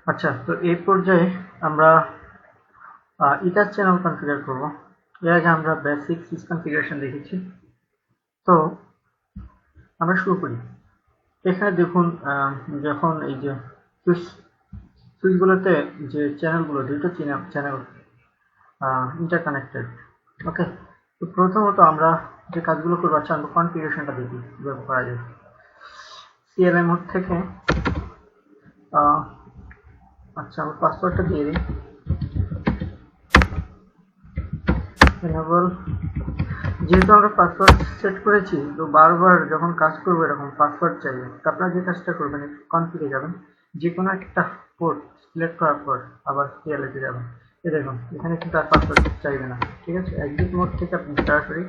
আচ্ছা, তো এই পর্যায়ে আমরা ইথার চ্যানেল কনফিগার করব। এর আগে আমরা বেসিক সুইচ কনফিগারেশন দেখেছি। তো আমরা শুরু করি। এখানে দেখুন, যখন এই যে সুইচগুলোতে যে চ্যানেলগুলো, দুটো চ্যানেল ইন্টারকানেক্টেড। ওকে, তো প্রথমত আমরা যে কাজগুলো করবো, আচ্ছা আমরা কনফিগারেশনটা দেখি কিভাবে করা যায়। সিএলএ মোড থেকে আচ্ছা আমরা পাসওয়ার্ডটা দিয়ে দিই। এনেবল, যেহেতু আমরা পাসওয়ার্ড সেট করেছি, তো বারবার যখন কাজ করবো এরকম পাসওয়ার্ড চাইবে। তো আপনারা যে কাজটা করবেন, কনফিগে যাবেন, যে কোনো একটা পোর্ট সিলেক্ট করার পর আবার সিএলএতে যাবেন। এই দেখুন এখানে কিন্তু আর পাসওয়ার্ড চাইবে না, ঠিক আছে। এক্সিট মোড থেকে আপনি সরাসরি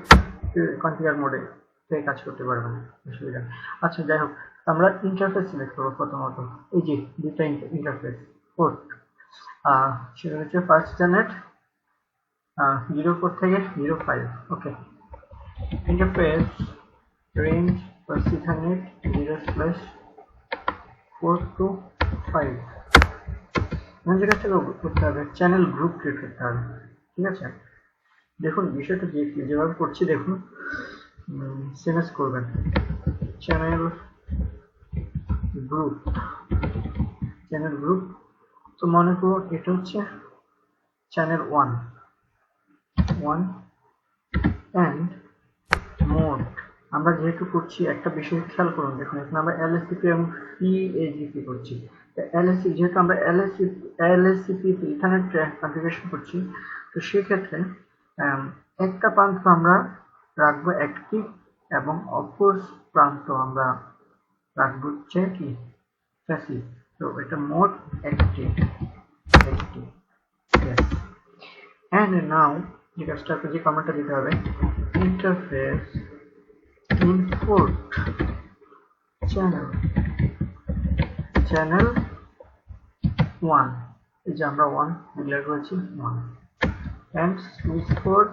কনফিগার মোডে থেকে কাজ করতে পারবেন, অসুবিধা নেই। আচ্ছা যাই হোক, আমরা ইন্টারফেস সিলেক্ট করবো প্রথমত। এই যে দুইটা ইন্টারফেস পোর্ট, সেটা হচ্ছে ফার্স্ট টার্নেট 04 থেকে 05। ওকে, interface range for Ethernet 0/4 to 5। এখন যে কাজটা করতে হবে, চ্যানেল গ্রুপ ক্রিয়েট করতে হবে, ঠিক আছে। দেখুন বিষয়টা যেভাবে করছি দেখুন, সিএমএস করবেন চ্যানেল গ্রুপ। তো মনে করুন এটা হচ্ছে চ্যানেল 1 অ্যান্ড মোড। আমরা যেহেতু করছি, একটা বিষয় খেয়াল করুন, দেখুন এখানে আমরা এলএসসিপি এবং সিএজিপি করছি। যেহেতু আমরা এলএসসিপি ইথারনেট কনফিগারেশন করছি, তো সেক্ষেত্রে একটা প্রান্ত আমরা রাখবো অ্যাক্টিভ এবং অপর প্রান্ত আমরা রাখবো হচ্ছে কি প্যাসিভ। তো এটা mode active. Yes. And now যে কাজটা, যে কমান্ডটা দিতে হবে, ইন্টারফেস import channel 1, এই যে আমরা 1 ডিক্লেয়ার করেছি 1, and switch port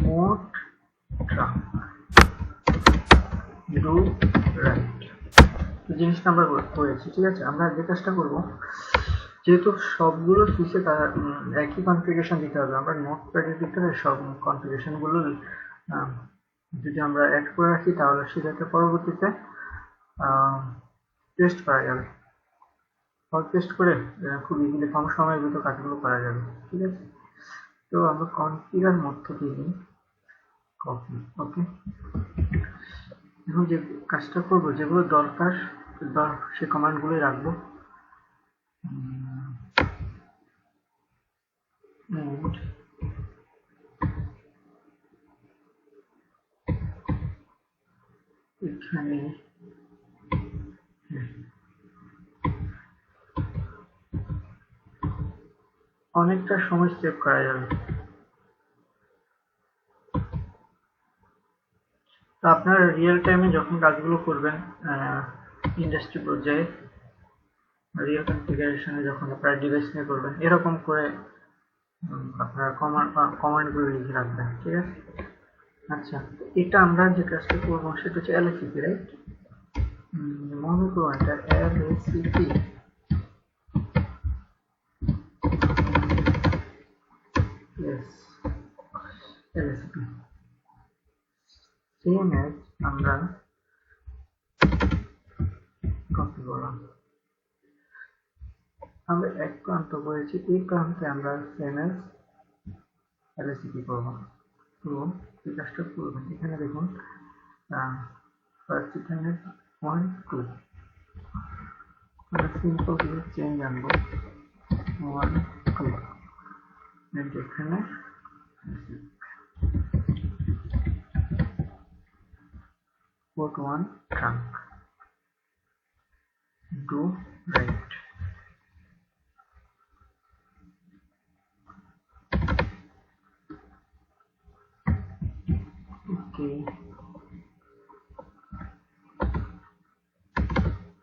mode trunk do right। তো জিনিসটা আমরা করেছি, ঠিক আছে। আমরা যে কাজটা করবো, যেহেতু সবগুলো সুইচে তার একই কনফিগারেশন দিতে হবে, আমরা নোটপ্যাডের ভিতরে সব কনফিগারেশন গুলো যদি আমরা অ্যাড করে রাখি, তাহলে সেটাকে পরবর্তীতে টেস্ট করা যাবে। টেস্ট করে খুব ইজিলি কম সময়ের ভিতর কাজগুলো করা যাবে, ঠিক আছে। তো আমরা কনফিগার মোড থেকে দিই কপি। ওকে, এখন যে কাজটা করবো, যেগুলো দরকার সে কমান্ডগুলোই রাখবো। এখানে অনেকটা সময় সেভ করা যাবে। তো আপনারা রিয়েল টাইমে যখন কাজগুলো করবেন, ইন্ডাস্ট্রি পর্যায়ে রিয়েল কনফিগারেশনে যখন আপনারা ডিভাইস নিয়ে করবেন, এরকম করে আপনারা কমান্ডগুলো লিখে রাখবেন, ঠিক আছে। আচ্ছা, এটা আমরা যে কাজটা করবো সেটা হচ্ছে এলএসিপি, রাইট। মনে করুন এটা এলএসিপি। এলএসিপি সেম এজ আমরা কপি করলাম, আমরা এক প্রান্ত করেছি, এই প্রান্তে আমরা সেম এজ এলএসিপি করবো। তো এই কাজটা করবেন, এখানে দেখুন ফার্স্ট ইথারনেট 1 2, আমরা সিম্পল কিছু চেঞ্জ আনবো 1 2, এন্ড এখানে port 1 trunk do right। Okay,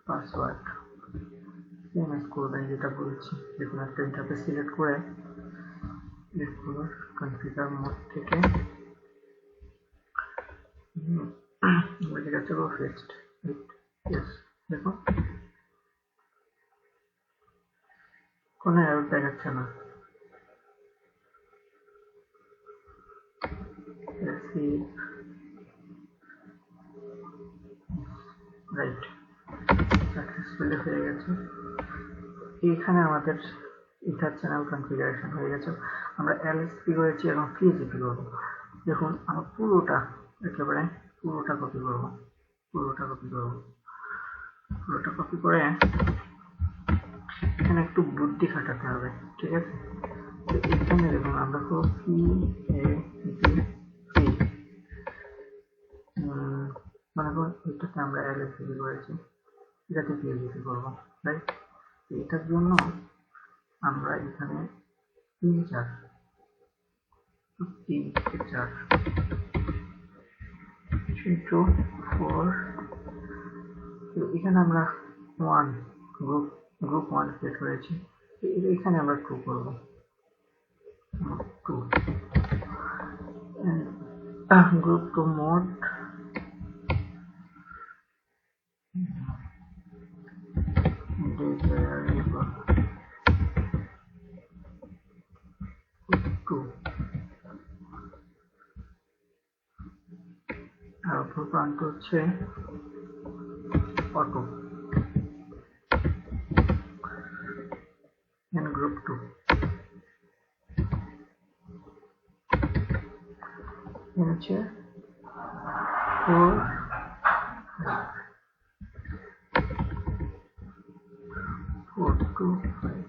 password same করবেন যেটা বলছি। দেখুন একটা ইন্টারফেস সিলেক্ট করে এরপর কনফিগার মোড থেকে আমরা কাছে ফিক্সড। ইয়েস, দেখুন কোনো এরর দেখাচ্ছে না। রাইট, সাকসেসফুলি হয়ে গেছে। এখানে আমাদের ইথার চ্যানেল কনফিগারেশন হয়ে গেছে। আমরা এলএসপি করেছি এবং পিএইচপি করবো। দেখুন আমরা পুরোটা একেবারে পুরোটা কপি করবো, পুরোটা কপি করে এখানে একটু বুদ্ধি খাটাতে হবে, ঠিক আছে? তো এখানে দেখুন আমরা করবো মনে করুন এটাতে আমরা এলএসপি করেছি, এটাতে পিএইচপি করবো, রাইট? এটার জন্য আমরা এখানে 3 4 3 2 4, এখানে আমরা 1 গ্রুপ 1 সেট করেছি, এখানে আমরা 2 করব, 2 গ্রুপ 2 মোড desirable 2 আর অপর প্রান্ত হচ্ছে অটো and group 2 হচ্ছে 4 4 2 5।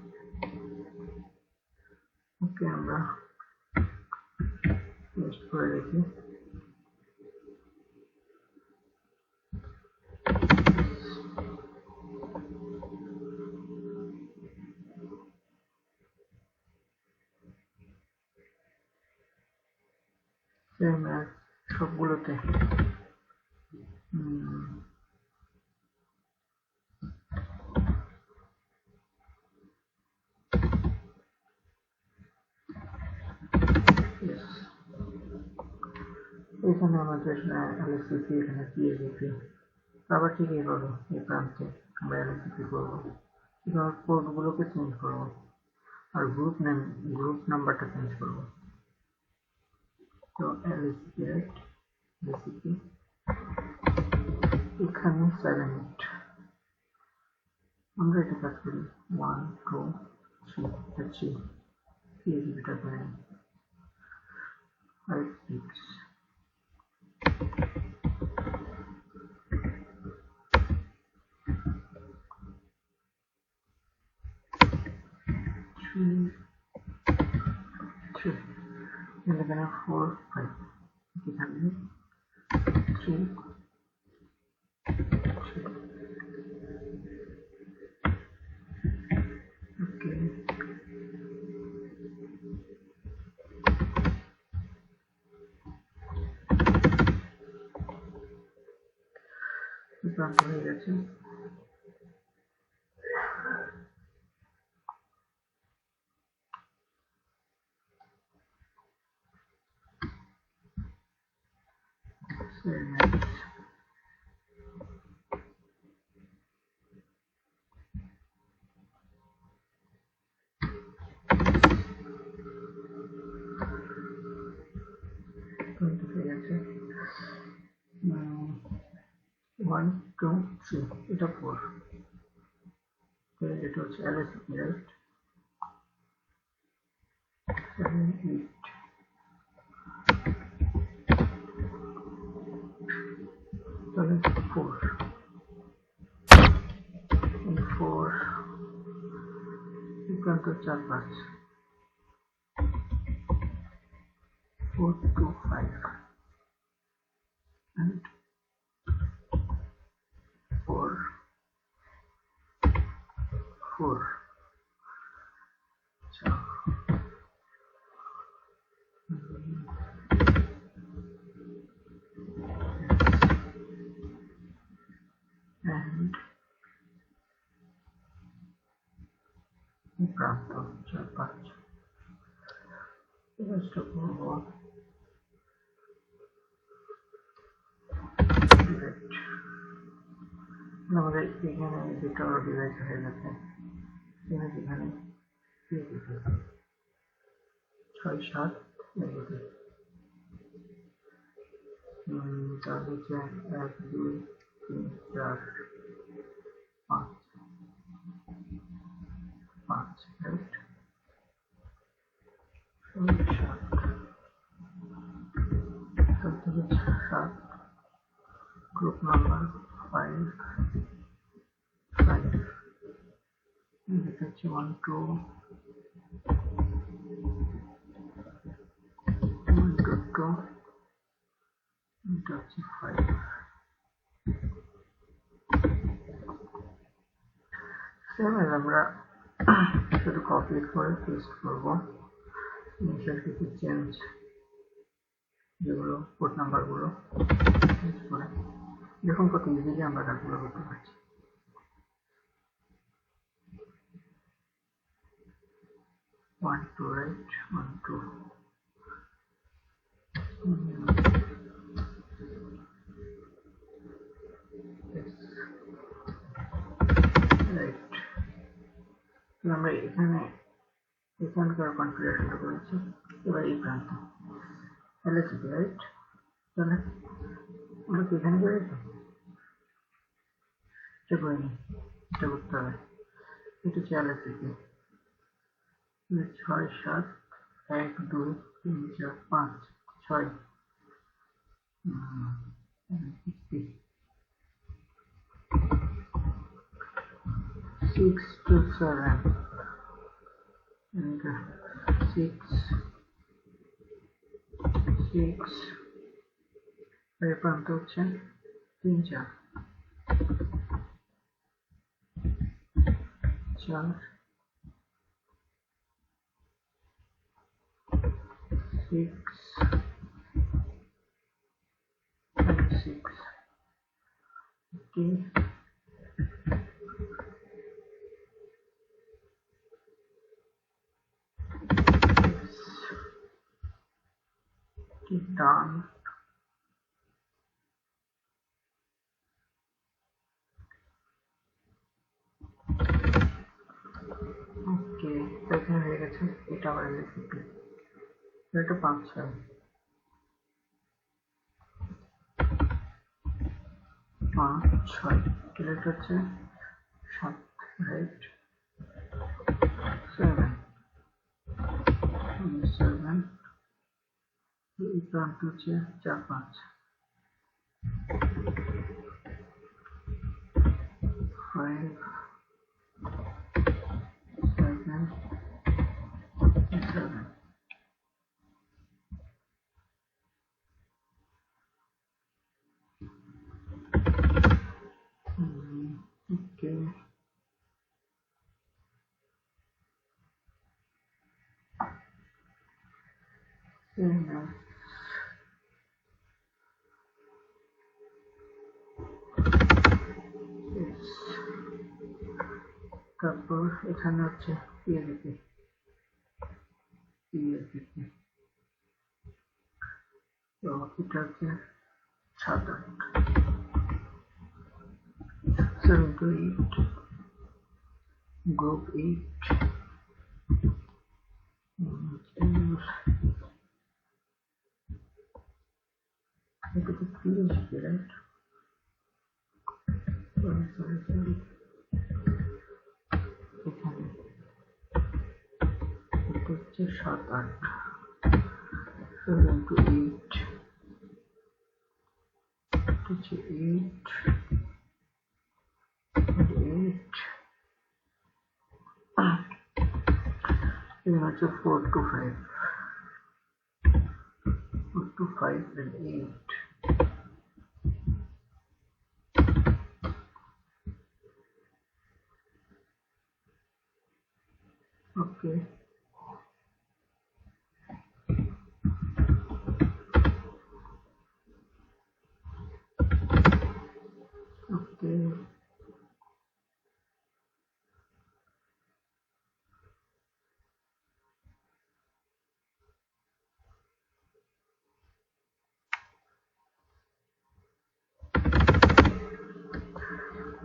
ওকে, আমরা টেস্ট করে দেখি। সবগুলোতে এখানে আমাদের এলএসিপি, এখানে পিএইচপি, আবার ঠিক এইভাবে এই প্রান্তে আমরা এলএসিপি করবো। এবার পোর্টগুলোকে চেঞ্জ করবো আর গ্রুপ নাম্বারটা চেঞ্জ করবো। তো এলএসিপি, রাইট, এলএসিপি এখানে 7 আমরা এটা কাজ করি 1 2 3 3 পিএইচপিটা করে 5 6 3 3 এখানে 4 5 কি থাকবে 3 ওকে। প্রান্ত হয়ে গেছে। হয়ে গেছে 1 2 3, এটা 4, এটা হচ্ছে এলএসপি, রাইট? 7 8 তাহলে 4 4 প্রান্ত 4 5 4 2 5 and 4 4 and প্রান্ত 4 5 চেষ্টা করবো আমাদের এখানে দুটো ডিভাইস হয়ে গেছে, এখানে ছয় সাত এদিকে তাহলে হচ্ছে 1 2 3 4 5 5 রাইট 7 গ্রুপ নাম্বার 5 5 এদিকে হচ্ছে 1 2 1 2 2 এটা হচ্ছে 5 সেম এজ আমরা শুধু কপি করে পেস্ট করব ইনিশিয়াল কিছু চেঞ্জ যেগুলো পোর্ট নাম্বারগুলো চেঞ্জ করে দেখুন কত ইজিলি আমরা কাজগুলো করতে পারছি। 1 2 রাইট 1 2 রাইট আমরা এখানকার কনফিগারেশনটা করেছি। এবার এই প্রান্ত LACP রাইট তাহলে আমরা কি এখানে করেছি এটা করে নিই এটা করতে হবে এটা হচ্ছে LACP 6 7 1 2 3 4 5 6 6 to 7 and 6 এর প্রান্ত হচ্ছে 3 4 4 6 and 6 okay done okay এখানে হয়ে গেছে এটা আবার LACP এটা 5 6 5 6 এটা হচ্ছে 7 রাইট 7 7 এই প্রান্ত হচ্ছে 4 5 5 7 7 okay তারপর এখানে হচ্ছে PLP তো এটা হচ্ছে 7 7 to 8 group 8 এটা তো PLP রাইট sorry এখানে এটা হচ্ছে 7 8 7 to 8 এটা হচ্ছে 8 and 8 এখানে হচ্ছে 4 to 5 4 to 5 and 8 okay okay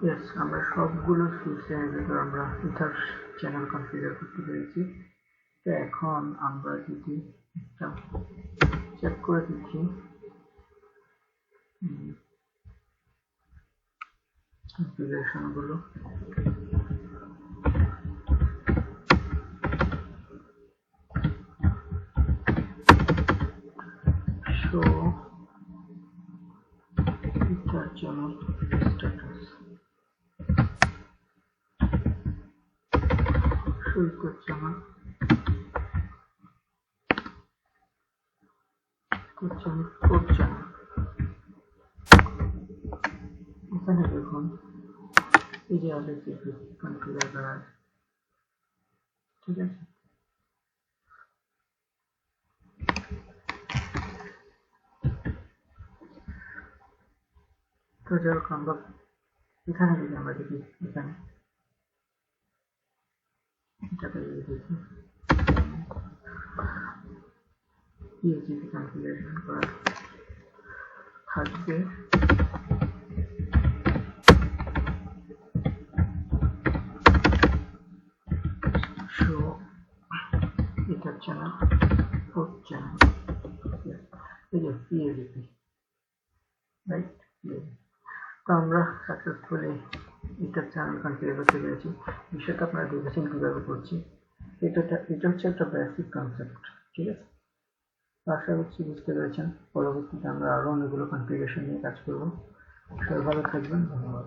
Yes, আমরা সবগুলো সুইচের ভিতর আমরা ইথার চ্যানেল কনফিগার করতে পেরেছি। তো এখন আমরা যদি একটা চেক করে দেখি কনফিগারেশন গুলো, show ether channel status, show ether channel code channel. এখানে দেখুন এই যে LACP কনফিগার করা আছে, ঠিক আছে। তো যেরকম আমরা এখানে যদি আমরা দেখি, এখানে এটাতে যদি দেখি DHCP কনফিগারেশন করা থাকবে, show ether channel port channel, এই যে PAVP, রাইট। তো আমরা সাকসেসফুলি ইথার চ্যানেল কনফিগার করতে পেরেছি। বিষয়টা আপনারা দেখেছেন কিভাবে করছি। এটা হচ্ছে একটা বেসিক কনসেপ্ট, ঠিক আছে। আশা করছি বুঝতে পেরেছেন। পরবর্তীতে আমরা আরো অনেকগুলো কনফিগারেশন নিয়ে কাজ করব। সবাই ভালো থাকবেন, ধন্যবাদ।